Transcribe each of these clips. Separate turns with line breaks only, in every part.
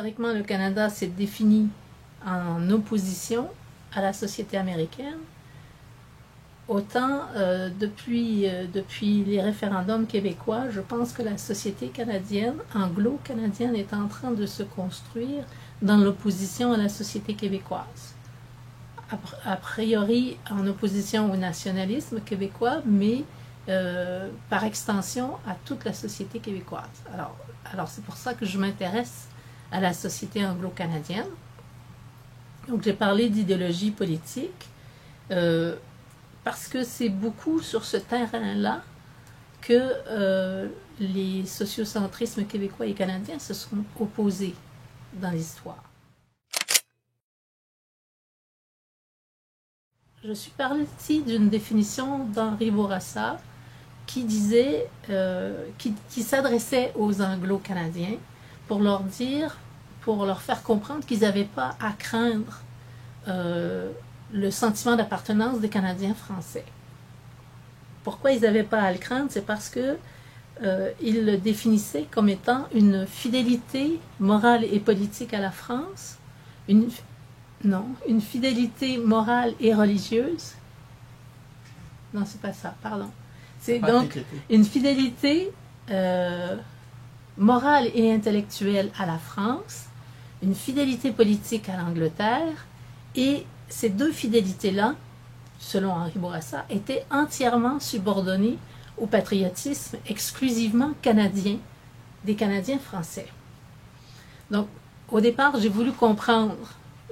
historiquement, le Canada s'est défini en opposition à la société américaine, autant depuis les référendums québécois, je pense que la société canadienne, anglo-canadienne, est en train de se construire dans l'opposition à la société québécoise. A priori en opposition au nationalisme québécois, mais par extension à toute la société québécoise. Alors c'est pour ça que je m'intéresse à la société anglo-canadienne. Donc j'ai parlé d'idéologie politique parce que c'est beaucoup sur ce terrain-là que les sociocentrismes québécois et canadiens se sont opposés dans l'histoire. Je suis partie d'une définition d'Henri Bourassa qui disait, qui s'adressait aux Anglo-Canadiens pour leur faire comprendre qu'ils n'avaient pas à craindre le sentiment d'appartenance des Canadiens français. Pourquoi ils n'avaient pas à le craindre? C'est parce que il le définissait comme étant une fidélité morale et politique à la France, une fidélité morale et religieuse. Non, c'est pas ça, pardon. C'est donc une fidélité morale et intellectuelle à la France, une fidélité politique à l'Angleterre, et ces deux fidélités-là, selon Henri Bourassa, étaient entièrement subordonnées au patriotisme exclusivement canadien, des Canadiens français. Donc, au départ, j'ai voulu comprendre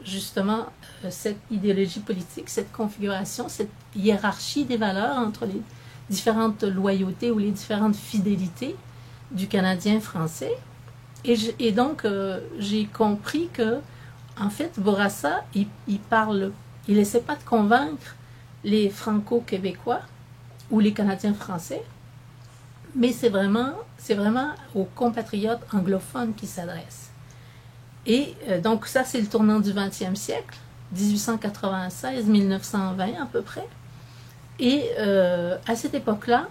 justement cette idéologie politique, cette configuration, cette hiérarchie des valeurs entre les différentes loyautés ou les différentes fidélités du Canadien français. Et donc, j'ai compris que, en fait, Bourassa, il n'essaie pas de convaincre les Franco-Québécois ou les Canadiens français, mais c'est vraiment aux compatriotes anglophones qu'il s'adresse. Et donc ça, c'est le tournant du 20e siècle, 1896-1920 à peu près. Et à cette époque-là,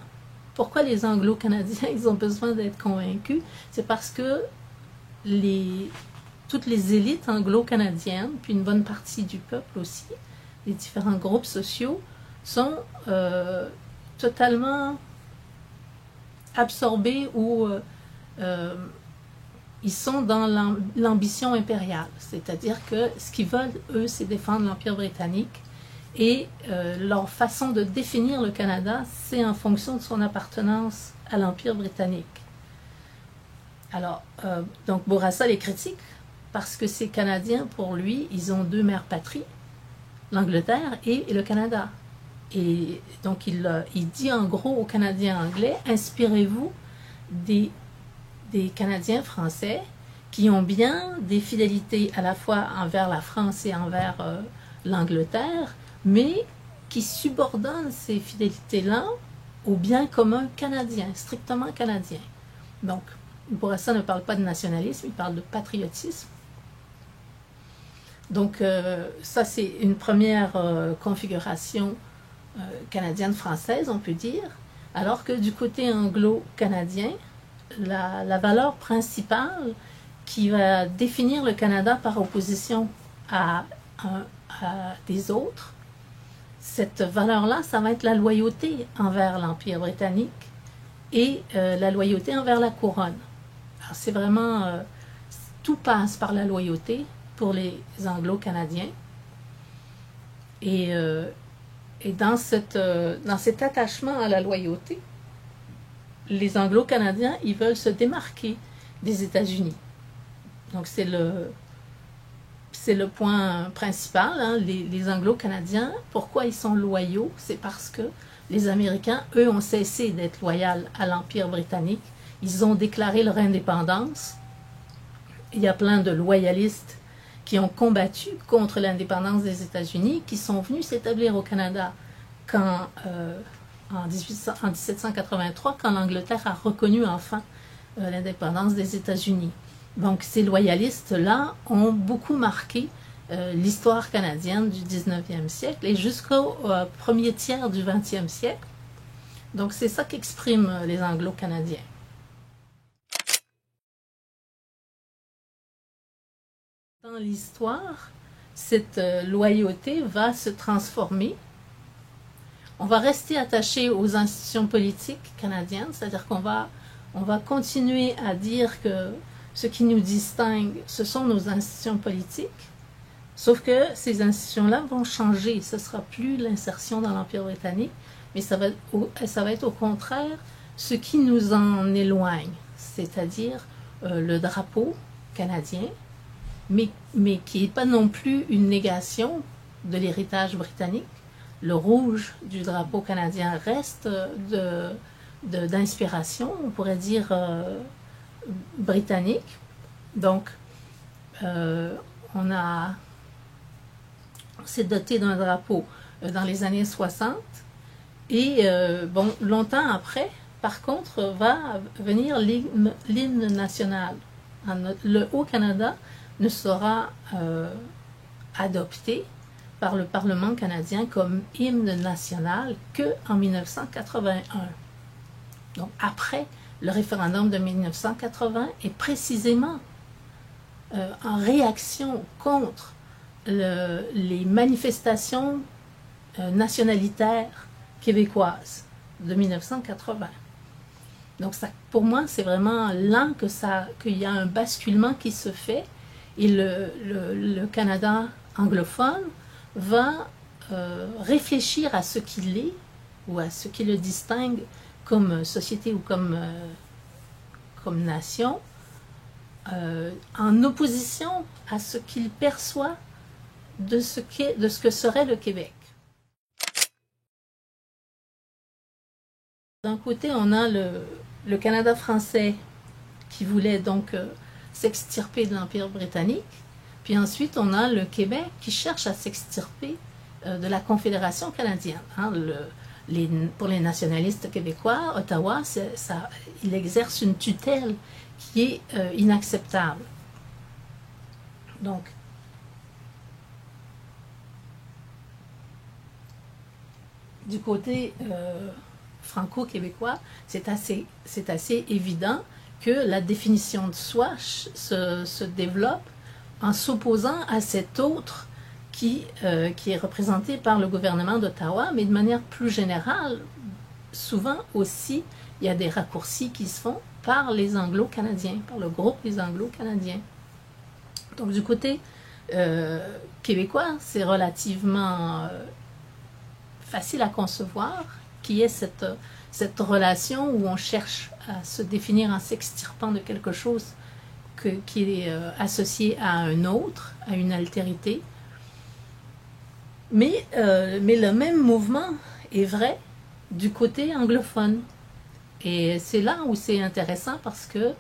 pourquoi les Anglo-Canadiens ils ont besoin d'être convaincus? C'est parce que toutes les élites anglo-canadiennes, puis une bonne partie du peuple aussi, les différents groupes sociaux, sont totalement absorbés ou ils sont dans l'ambition impériale. C'est-à-dire que ce qu'ils veulent, eux, c'est défendre l'Empire britannique. Et leur façon de définir le Canada, c'est en fonction de son appartenance à l'Empire britannique. Alors, donc Bourassa les critique parce que ces Canadiens, pour lui, ils ont deux mères patries, l'Angleterre et le Canada. Et donc il dit en gros aux Canadiens anglais, inspirez-vous des Canadiens français qui ont bien des fidélités à la fois envers la France et envers l'Angleterre, mais qui subordonnent ces fidélités-là au bien commun canadien, strictement canadien. Donc, Bourassa ne parle pas de nationalisme, il parle de patriotisme. Donc, ça, c'est une première configuration canadienne-française, on peut dire, alors que du côté anglo-canadien, la valeur principale qui va définir le Canada par opposition à des autres, cette valeur-là, ça va être la loyauté envers l'Empire britannique et la loyauté envers la couronne. Alors c'est vraiment, tout passe par la loyauté pour les Anglo-Canadiens. Et dans cet attachement à la loyauté, les Anglo-Canadiens, ils veulent se démarquer des États-Unis. Donc c'est le point principal, hein. Les Anglo-Canadiens, pourquoi ils sont loyaux? C'est parce que les Américains, eux, ont cessé d'être loyaux à l'Empire britannique. Ils ont déclaré leur indépendance. Il y a plein de loyalistes qui ont combattu contre l'indépendance des États-Unis, qui sont venus s'établir au Canada en 1783, quand l'Angleterre a reconnu enfin l'indépendance des États-Unis. Donc ces loyalistes-là ont beaucoup marqué l'histoire canadienne du 19e siècle et jusqu'au premier tiers du 20e siècle. Donc c'est ça qu'expriment les Anglo-Canadiens. l'histoire, cette loyauté va se transformer. On va rester attaché aux institutions politiques canadiennes, c'est-à-dire on va continuer à dire que ce qui nous distingue, ce sont nos institutions politiques, sauf que ces institutions-là vont changer. Ce ne sera plus l'insertion dans l'Empire britannique, mais ça va être au contraire ce qui nous en éloigne, c'est-à-dire le drapeau canadien, mais qui n'est pas non plus une négation de l'héritage britannique. Le rouge du drapeau canadien reste d'inspiration, on pourrait dire, britannique. Donc, on s'est doté d'un drapeau dans les années 60. Et bon, longtemps après, par contre, va venir l'hymne national. Le Haut-Canada ne sera adopté par le Parlement canadien comme hymne national qu'en 1981. Donc après le référendum de 1980 et précisément en réaction contre les manifestations nationalitaires québécoises de 1980. Donc ça, pour moi, c'est vraiment là qu'il y a un basculement qui se fait et le Canada anglophone va réfléchir à ce qu'il est ou à ce qui le distingue comme société ou comme nation en opposition à ce qu'il perçoit de ce que serait le Québec. D'un côté, on a le Canada français qui voulait donc s'extirper de l'Empire britannique, puis ensuite on a le Québec qui cherche à s'extirper de la Confédération canadienne. Hein, pour les nationalistes québécois, Ottawa, il exerce une tutelle qui est inacceptable. Donc, du côté franco-québécois, c'est assez évident que la définition de soi se développe en s'opposant à cet autre qui est représenté par le gouvernement d'Ottawa, mais de manière plus générale, souvent aussi, il y a des raccourcis qui se font par les Anglo-Canadiens, par le groupe des Anglo-Canadiens. Donc du côté québécois, c'est relativement facile à concevoir qu'il y ait cette relation où on cherche à se définir en s'extirpant de quelque chose qui est associé à un autre, à une altérité. Mais le même mouvement est vrai du côté anglophone. Et c'est là où c'est intéressant parce que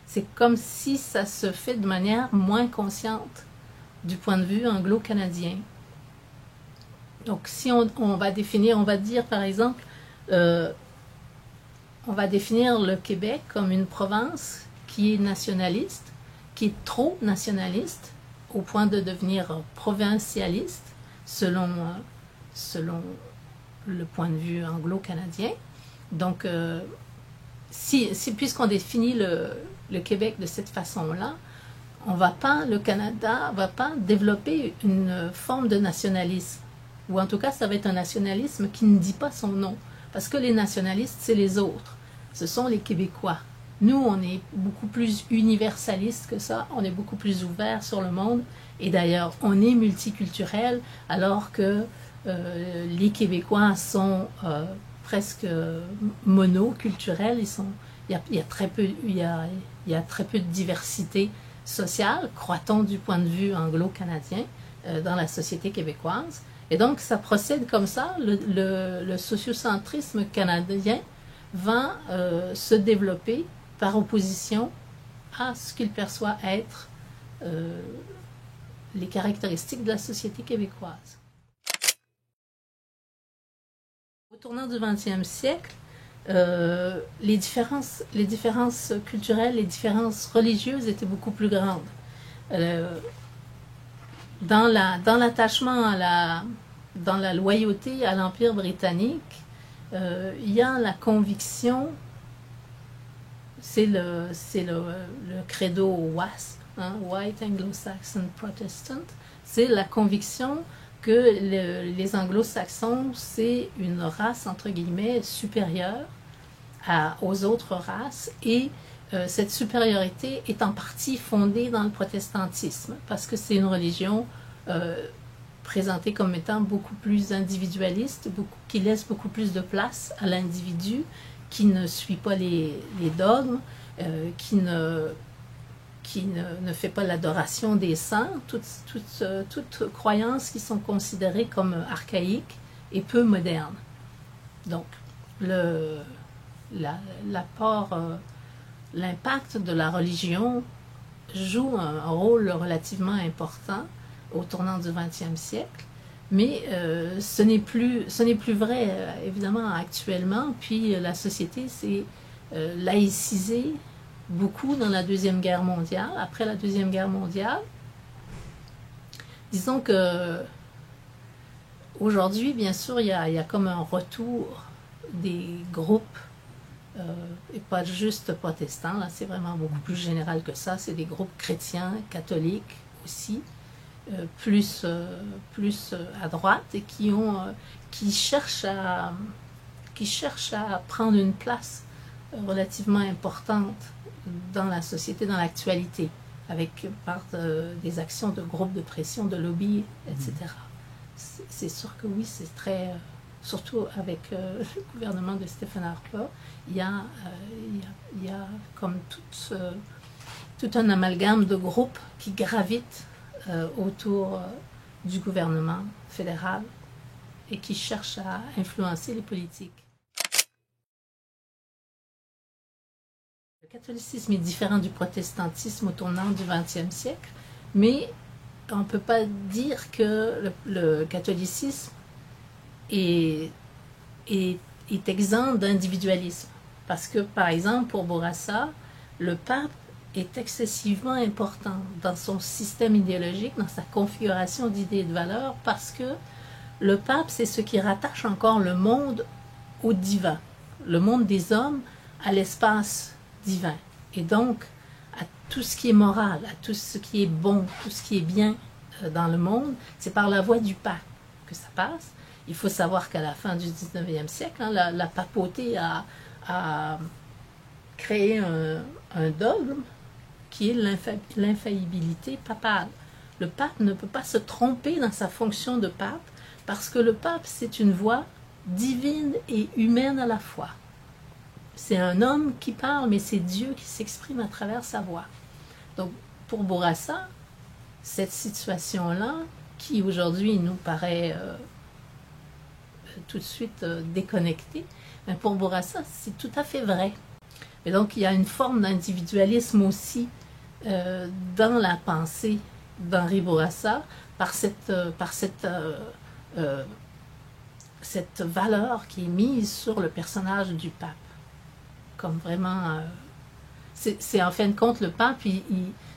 c'est comme si ça se fait de manière moins consciente du point de vue anglo-canadien. Donc si on va définir, on va dire par exemple, on va définir le Québec comme une province qui est nationaliste, qui est trop nationaliste, au point de devenir provincialiste, selon le point de vue anglo-canadien. Donc, puisqu'on définit le Québec de cette façon-là, le Canada ne va pas développer une forme de nationalisme. Ou en tout cas, ça va être un nationalisme qui ne dit pas son nom. Parce que les nationalistes, c'est les autres. Ce sont les Québécois. Nous, on est beaucoup plus universaliste que ça, on est beaucoup plus ouvert sur le monde, et d'ailleurs, on est multiculturel, alors que les Québécois sont presque monoculturels, il y a très peu de diversité sociale, croit-on du point de vue anglo-canadien, dans la société québécoise. Et donc, ça procède comme ça, le sociocentrisme canadien va se développer par opposition à ce qu'il perçoit être les caractéristiques de la société québécoise. Au tournant du XXe siècle, les différences culturelles, les différences religieuses étaient beaucoup plus grandes. Dans l'attachement dans la loyauté à l'Empire britannique, il y a la conviction le credo WASP, hein, White Anglo-Saxon Protestant. C'est la conviction que les anglo-saxons, c'est une race, entre guillemets, supérieure aux autres races, et cette supériorité est en partie fondée dans le protestantisme, parce que c'est une religion présentée comme étant beaucoup plus individualiste, qui laisse beaucoup plus de place à l'individu, qui ne suit pas les dogmes, qui ne fait pas l'adoration des saints, toutes croyances qui sont considérées comme archaïques et peu modernes. Donc, l'impact de la religion joue un rôle relativement important au tournant du XXe siècle, mais ce n'est plus vrai, évidemment, actuellement. Puis la société s'est laïcisée beaucoup dans la Deuxième Guerre mondiale. Après la Deuxième Guerre mondiale, disons que aujourd'hui, bien sûr, il y a comme un retour des groupes, et pas juste protestants, là c'est vraiment beaucoup plus général que ça, c'est des groupes chrétiens, catholiques aussi, plus à droite, et qui cherchent à prendre une place relativement importante dans la société, dans l'actualité, par des actions de groupes de pression, de lobby, etc. C'est sûr que oui, c'est très... surtout avec le gouvernement de Stephen Harper, il y a comme tout un amalgame de groupes qui gravitent autour du gouvernement fédéral et qui cherchent à influencer les politiques. Le catholicisme est différent du protestantisme au tournant du XXe siècle, mais on ne peut pas dire que le catholicisme est exempt d'individualisme. Parce que, par exemple, pour Bourassa, le pape est excessivement important dans son système idéologique, dans sa configuration d'idées et de valeurs, parce que le pape, c'est ce qui rattache encore le monde au divin, le monde des hommes à l'espace divin, et donc à tout ce qui est moral, à tout ce qui est bon, tout ce qui est bien dans le monde. C'est par la voie du pape que ça passe. Il faut savoir qu'à la fin du 19e siècle, hein, la papauté a créé un dogme qui est l'infaillibilité papale. Le pape ne peut pas se tromper dans sa fonction de pape, parce que le pape, c'est une voix divine et humaine à la fois. C'est un homme qui parle, mais c'est Dieu qui s'exprime à travers sa voix. Donc, pour Bourassa, cette situation-là, qui aujourd'hui nous paraît tout de suite déconnectée, mais pour Bourassa, c'est tout à fait vrai. Et donc, il y a une forme d'individualisme aussi dans la pensée d'Henri Bourassa, par cette valeur qui est mise sur le personnage du pape. Comme vraiment... c'est en fin de compte le pape,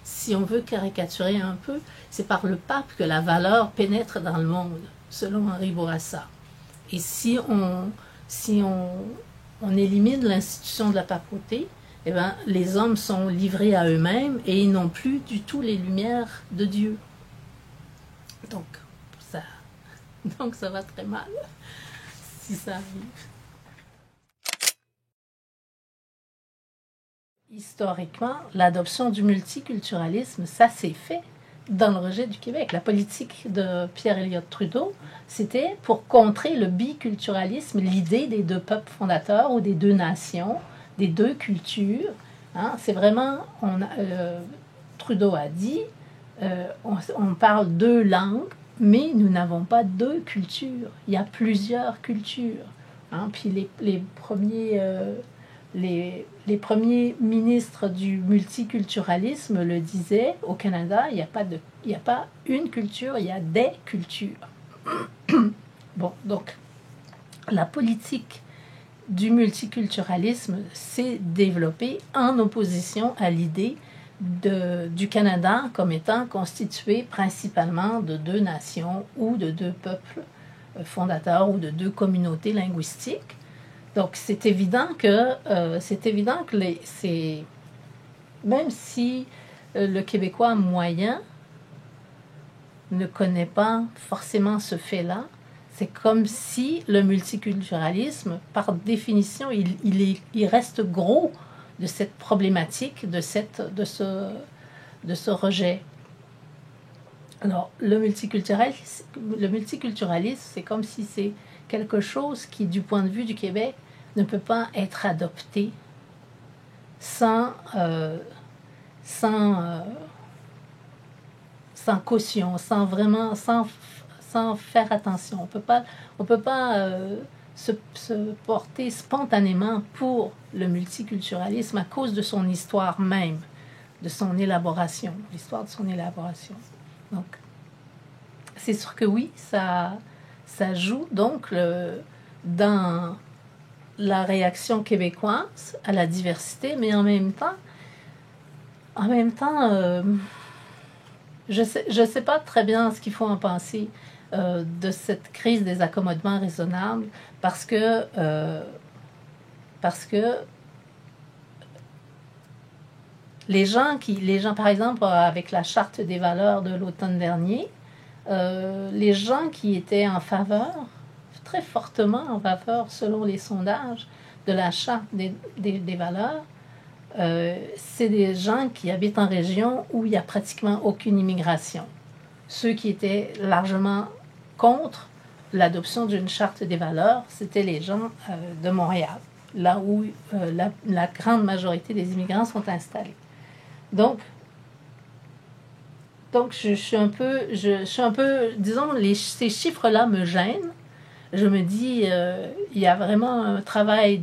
si on veut caricaturer un peu, c'est par le pape que la valeur pénètre dans le monde, selon Henri Bourassa. Et si on élimine l'institution de la papauté, eh bien, les hommes sont livrés à eux-mêmes et ils n'ont plus du tout les lumières de Dieu. Donc ça va très mal si ça arrive. Historiquement, l'adoption du multiculturalisme, ça s'est fait dans le rejet du Québec. La politique de Pierre Elliott Trudeau, c'était pour contrer le biculturalisme, l'idée des deux peuples fondateurs ou des deux nations, des deux cultures. Hein, c'est vraiment, Trudeau a dit, on parle deux langues, mais nous n'avons pas deux cultures. Il y a plusieurs cultures. Hein, puis les premiers ministres du multiculturalisme le disaient, au Canada, il n'y a pas une culture, il y a des cultures. Bon, donc, la politique du multiculturalisme s'est développée en opposition à l'idée du Canada comme étant constitué principalement de deux nations ou de deux peuples fondateurs ou de deux communautés linguistiques. Donc c'est évident que même si le Québécois moyen ne connaît pas forcément ce fait-là, c'est comme si le multiculturalisme, par définition, il reste gros de cette problématique, de ce rejet. Alors, le multiculturalisme, c'est comme si c'est quelque chose qui, du point de vue du Québec, ne peut pas être adopté sans caution, sans faire attention. On peut pas se porter spontanément pour le multiculturalisme à cause de son histoire même, de son élaboration, l'histoire de son élaboration. Donc, c'est sûr que oui, ça joue donc dans la réaction québécoise à la diversité, mais en même temps, je sais pas très bien ce qu'il faut en penser de cette crise des accommodements raisonnables, parce que les gens, par exemple, avec la charte des valeurs de l'automne dernier, les gens qui étaient en faveur, très fortement en faveur, selon les sondages, de la charte des valeurs, c'est des gens qui habitent en région où il n'y a pratiquement aucune immigration. Ceux qui étaient largement contre l'adoption d'une charte des valeurs, c'était les gens de Montréal, là où la grande majorité des immigrants sont installés. Donc je suis un peu, disons, ces chiffres-là me gênent. Je me dis, il y a vraiment un travail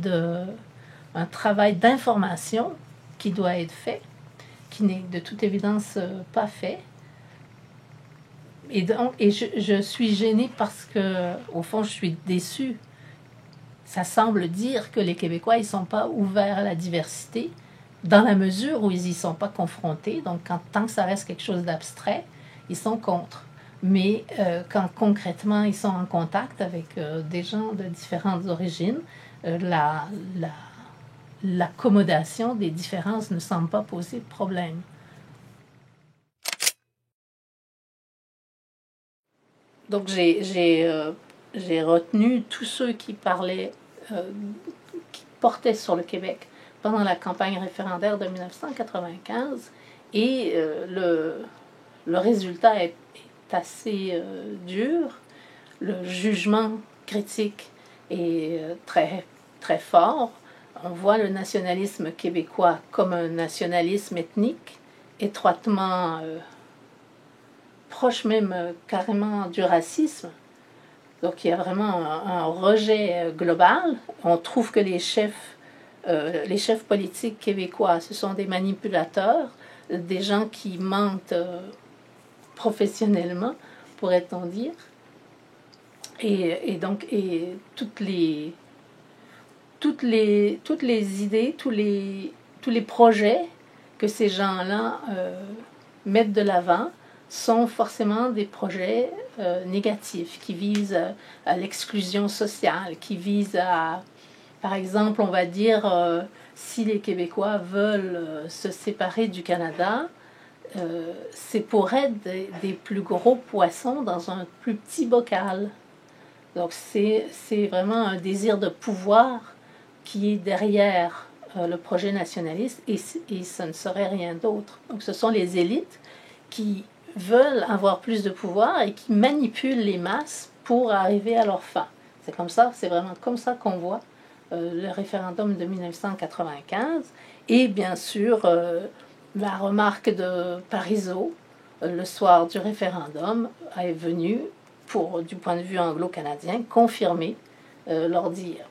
d'information qui doit être fait, qui n'est de toute évidence pas fait. Et je suis gênée parce que, au fond, je suis déçue. Ça semble dire que les Québécois, ils ne sont pas ouverts à la diversité, dans la mesure où ils n'y sont pas confrontés. Donc, tant que ça reste quelque chose d'abstrait, ils sont contre. Mais quand concrètement, ils sont en contact avec des gens de différentes origines, l'accommodation des différences ne semble pas poser de problème. Donc, j'ai retenu tous ceux qui parlaient, qui portaient sur le Québec pendant la campagne référendaire de 1995, et le résultat est assez dur. Le jugement critique est très, très fort. On voit le nationalisme québécois comme un nationalisme ethnique, étroitement proche même carrément du racisme. Donc il y a vraiment un rejet global. On trouve que les chefs politiques québécois, ce sont des manipulateurs, des gens qui mentent professionnellement, pourrait-on dire. Et donc toutes les idées, tous les projets que ces gens-là mettent de l'avant sont forcément des projets négatifs, qui visent à l'exclusion sociale, qui visent à, par exemple, on va dire, si les Québécois veulent se séparer du Canada, c'est pour être des plus gros poissons dans un plus petit bocal. Donc c'est vraiment un désir de pouvoir qui est derrière le projet nationaliste, et ce ne serait rien d'autre. Donc ce sont les élites qui veulent avoir plus de pouvoir et qui manipulent les masses pour arriver à leur fin. C'est comme ça, c'est vraiment comme ça qu'on voit le référendum de 1995. Et bien sûr, la remarque de Parizeau, le soir du référendum, est venue, du point de vue anglo-canadien, confirmer leur dire.